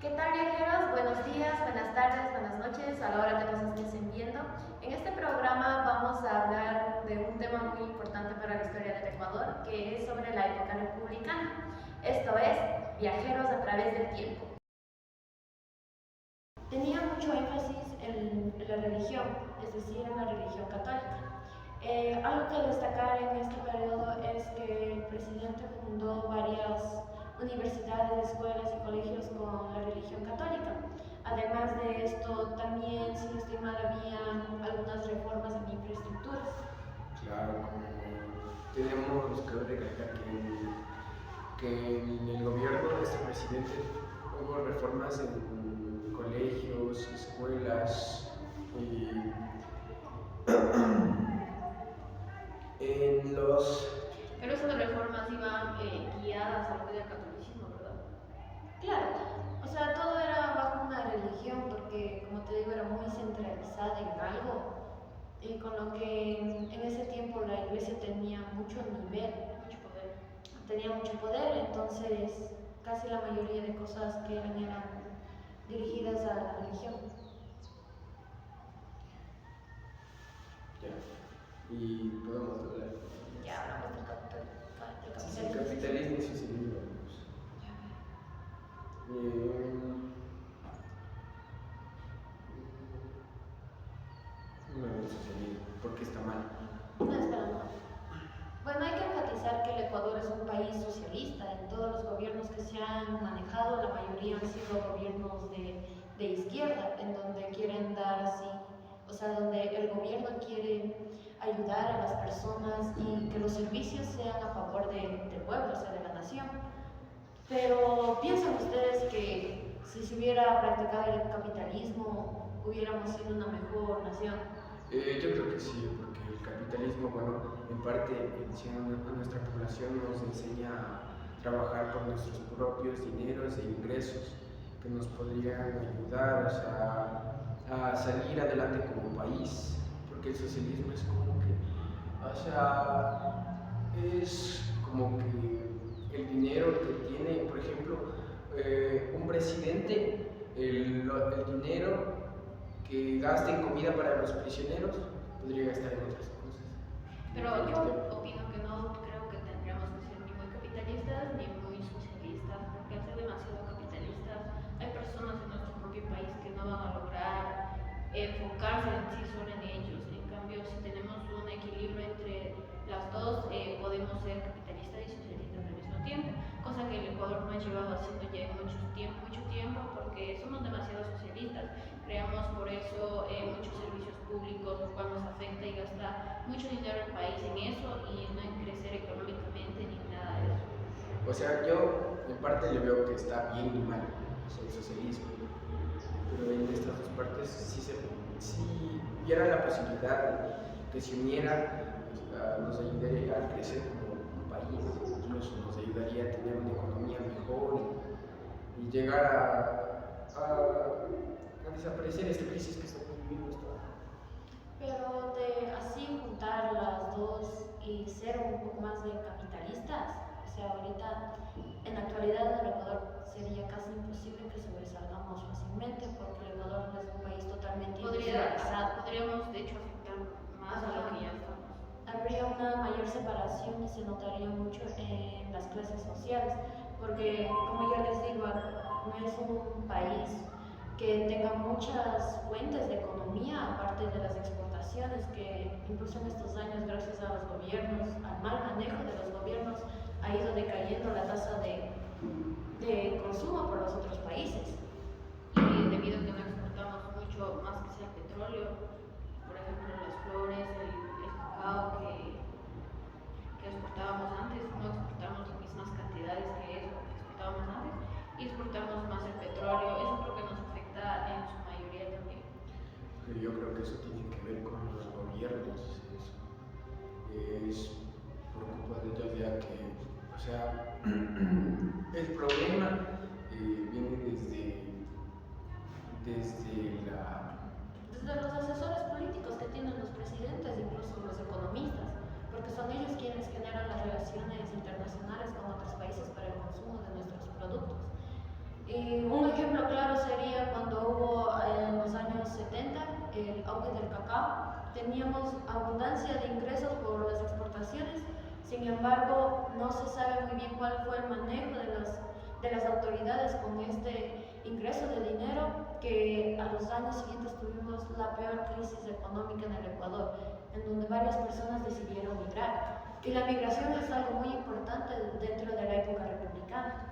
¿Qué tal, viajeros? Buenos días, buenas tardes, buenas noches, a la hora que nos estén viendo. En este programa vamos a hablar de un tema muy importante para la historia del Ecuador, que es sobre la época republicana. Esto es, viajeros a través del tiempo. Tenía mucho énfasis en la religión, es decir, en la religión católica. Algo que destacar en este periodo es que el presidente fundó varias universidades, escuelas y colegios con la religión católica. Además de esto, también, si no estoy mal, había algunas reformas en infraestructuras. Claro, como tenemos que recalcar que en el gobierno de este presidente hubo reformas en colegios, escuelas y en los... Pero esas reformas iban guiadas a lo que era el catolicismo, ¿verdad? Claro, o sea, todo era bajo una religión porque, como te digo, era muy centralizada en algo y con lo que en ese tiempo la iglesia tenía mucho nivel, mucho poder. Tenía mucho poder, entonces casi la mayoría de cosas que eran dirigidas a la religión. Ya, y podemos hablar. Ya hablamos del Sí, capitalismo. capitalismo y socialismo. Eh, no, el socialismo, porque está mal. No, espera, no. Bueno, hay que enfatizar que el Ecuador es un país socialista. En todos los gobiernos que se han manejado, la mayoría han sido gobiernos de izquierda, en donde quieren dar así, o sea, donde el gobierno quiere ayudar a las personas y que los servicios sean a favor del pueblo, o sea, de la nación. Pero ¿piensan ustedes que si se hubiera practicado el capitalismo, hubiéramos sido una mejor nación? Yo creo que sí, porque el capitalismo, bueno, en parte a nuestra población nos enseña a trabajar por nuestros propios dineros e ingresos que nos podrían ayudar, o sea, a salir adelante como país, porque el socialismo es como que, o sea, es como que el dinero que tiene, por ejemplo, un presidente, el dinero que gaste en comida para los prisioneros, podría gastar en otras cosas. Pero yo opino que no creo que tendríamos que ser ni muy capitalistas ni muy socialistas, porque al ser demasiado capitalistas hay personas en nuestro propio país que no van a lograr enfocarse en sí solo en ellos. En cambio, si tenemos un equilibrio entre las dos, podemos ser capitalistas y socialistas al mismo tiempo, cosa que el Ecuador no ha llevado haciendo ya en mucho tiempo porque somos demasiado socialistas. Creamos por eso muchos servicios públicos, lo cual nos afecta y gasta mucho dinero el país en eso y no en crecer económicamente ni nada de eso. O sea, yo en parte le veo que está bien y mal, o sea, el socialismo, pero en estas dos partes si hubiera la posibilidad de que se uniera, nos ayudaría a crecer como un país, incluso nos ayudaría a tener una economía mejor y llegar a desaparecer esta crisis que estamos viviendo hasta ahora. Pero de así juntar las dos y ser un poco más de capitalistas, o sea, ahorita en la actualidad en el Ecuador sería casi imposible que sobresalgamos fácilmente porque el Ecuador no es un país totalmente industrializado. Podríamos de hecho afectar más a lo que ya estamos. Habría una mayor separación y se notaría mucho en las clases sociales, porque como yo les digo, no es un país que tenga muchas fuentes de economía, aparte de las exportaciones, que incluso en estos años, gracias a los gobiernos, al mal manejo de los gobiernos, ha ido decayendo la tasa de consumo por los otros países. Y debido a que no exportamos mucho más que sea petróleo, por ejemplo las flores, el cacao que exportábamos antes, no exportamos las mismas cantidades que eso que exportábamos antes y exportamos más el petróleo, eso creo que nos afecta en su mayoría también. Pero yo creo que eso tiene que ver con los gobiernos, es por culpa de ellos ya que, o sea, el problema viene desde los asesores políticos que tienen los presidentes, incluso los economistas, porque son ellos quienes generan las relaciones internacionales con otros países para el consumo de nuestros productos. Y un ejemplo claro teníamos abundancia de ingresos por las exportaciones. Sin embargo, no se sabe muy bien cuál fue el manejo de las autoridades con este ingreso de dinero, que a los años siguientes tuvimos la peor crisis económica en el Ecuador, en donde varias personas decidieron migrar. Y la migración es algo muy importante dentro de la época republicana.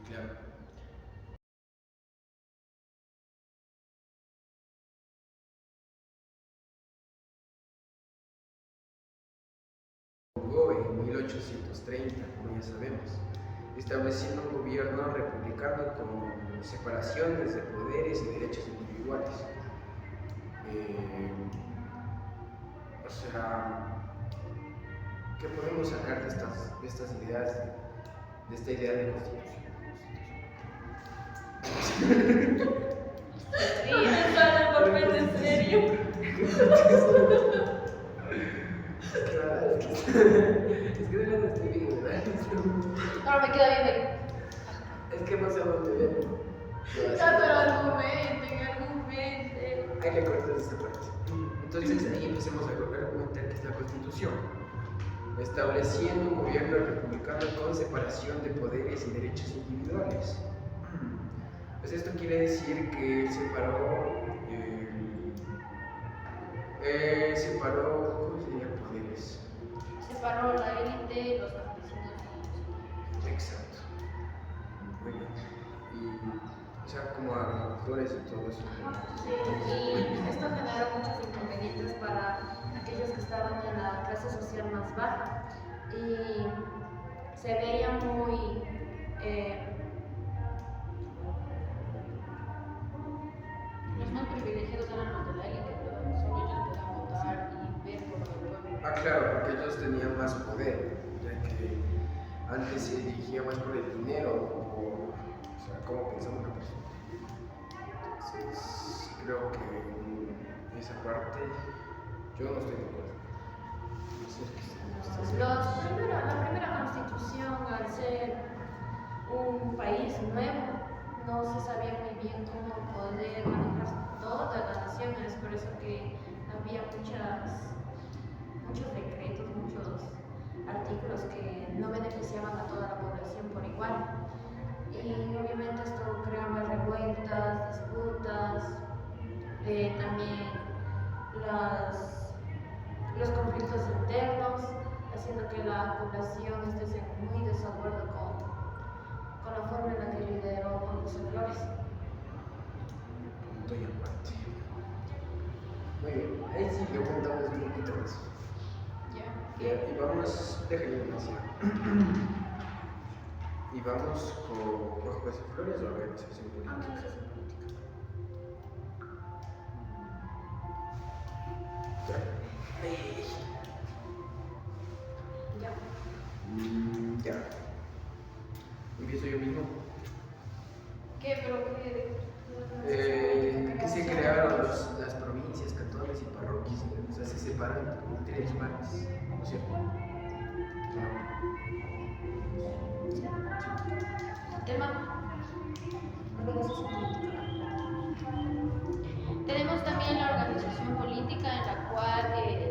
Claro. En 1830, como ya sabemos, estableciendo un gobierno republicano con separaciones de poderes y derechos individuales. O sea, ¿qué podemos sacar de estas ideas, de esta idea de constitución? Sí, me sale por vez en serio. Es que de verdad estoy bien, ¿verdad? Ahora me queda bien ahí. Es que no sé a dónde ver. Ya, pero argumenten. Ahí le cortas esa parte. Entonces ahí empecemos a argumentar que es la Constitución, estableciendo un gobierno republicano con separación de poderes y derechos individuales. Pues esto quiere decir que separó, ¿cómo se llama? Poderes. Separó la élite, los campesinos y Exacto. Muy bien. Y, o sea, como agricultores y todo eso. sí, y esto generó muchos inconvenientes para aquellos que estaban en la clase social más baja. Y se veía muy... los no privilegiados eran los de la élite, pero solo ellos podían votar y ver por lo del pueblo. Ah, claro, porque ellos tenían más poder, ya que antes se dirigía más por el dinero, o sea, cómo pensaba una persona. Entonces, creo que en esa parte yo no estoy de acuerdo. No sé qué La primera constitución, al ser un país nuevo, no se sabía muy bien cómo poder manejar toda la nación. Es por eso que había muchos decretos, muchos artículos que no beneficiaban a toda la población por igual. Y obviamente esto creaba revueltas, disputas, también los conflictos internos, haciendo que la población esté muy desacuerdo con la forma en la que lideró Juan José Flores. punto y aparte. Muy bien, ahí sí le contamos un poquito más. Ya. Y vamos, déjenme decir. Y vamos con Juan José Flores o organización política. Organización política. Ya. Ya. Ya. Empiezo yo mismo. ¿Qué? ¿Pero qué? Que se crearon las provincias, cantones y parroquias. O sea, se separan en tres partes. ¿No es cierto? Tema. Organización política. Tenemos también la organización política, en la cual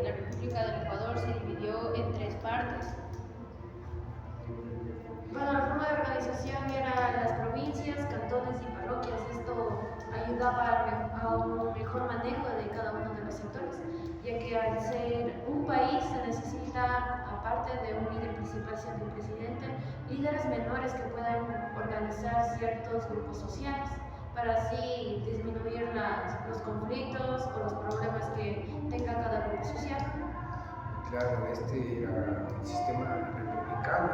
la República del Ecuador se dividió en tres partes. Bueno, la forma de organización era las provincias, cantones y parroquias. Esto ayudaba a un mejor manejo de cada uno de los sectores, ya que al ser un país se necesita, aparte de un líder principal siendo el presidente, líderes menores que puedan organizar ciertos grupos sociales para así disminuir los conflictos o los problemas que tenga cada grupo social. Claro, este era el sistema republicano,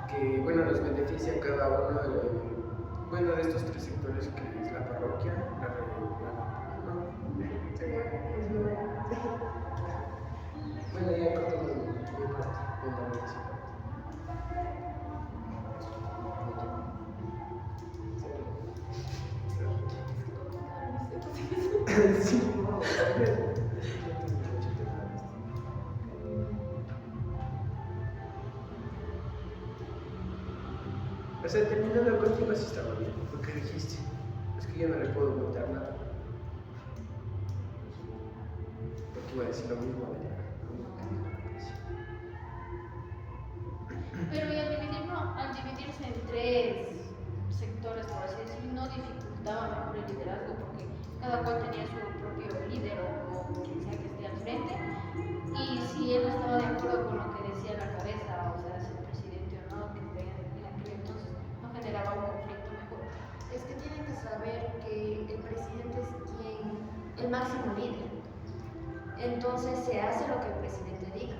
que bueno, nos beneficia a cada uno de estos tres sectores, que es la parroquia, bueno, ya cortamos mi parte, sí, no, o sea, terminando contigo sí estaba bien, porque dijiste, es que yo no le puedo contar nada. iba a decir lo mismo de la democracia. Pero y al dividirse en tres sectores, por así decirlo, no dificultaba mejor el liderazgo porque cada cual tenía su propio líder o quien sea que esté al frente, y si él no estaba de acuerdo con lo que decía la cabeza, o sea, si el presidente o no, que entonces no generaba un conflicto mejor. Es que tienen que saber que el presidente es el máximo líder. Entonces se hace lo que el presidente diga.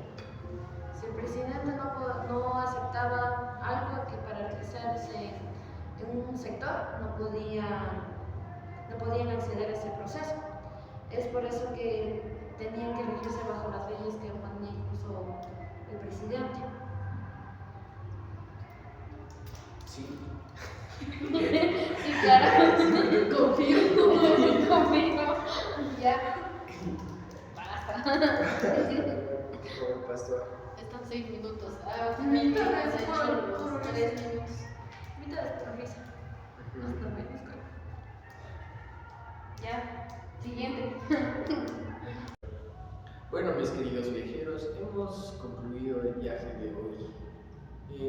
Si el presidente no aceptaba algo que para realizarse en un sector, no podían acceder a ese proceso. Es por eso que tenían que regirse bajo las leyes que ponía incluso el presidente. Sí. Sí, claro. Confirmo. Ya. Basta. Por favor, pastor. Están 6 minutos. Mitad se de han hecho por los 3 minutos. Mitad de por risa. Hasta menos, creo. Ya. Siguiente. Bueno, mis queridos viajeros, hemos concluido el viaje de hoy.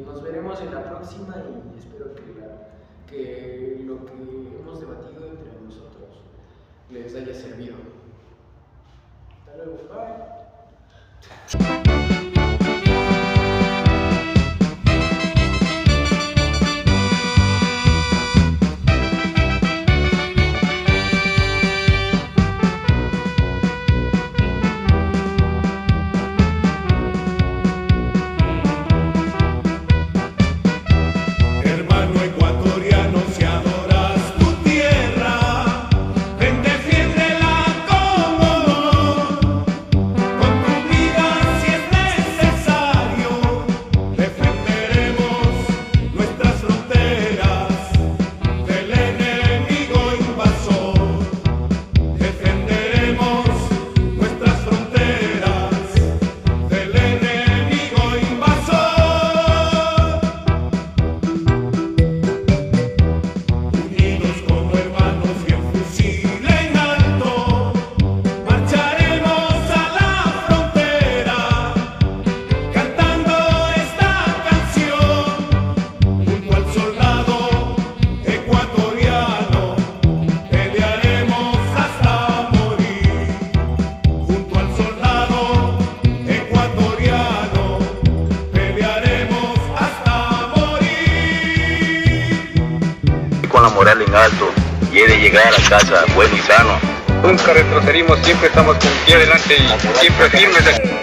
Nos veremos en la próxima y espero que lo que hemos debatido entre nosotros les haya servido. Hasta luego, bye. Con la moral en alto y he de llegar a casa bueno y sano. Nunca retrocedimos, siempre estamos con pie adelante y siempre firmes.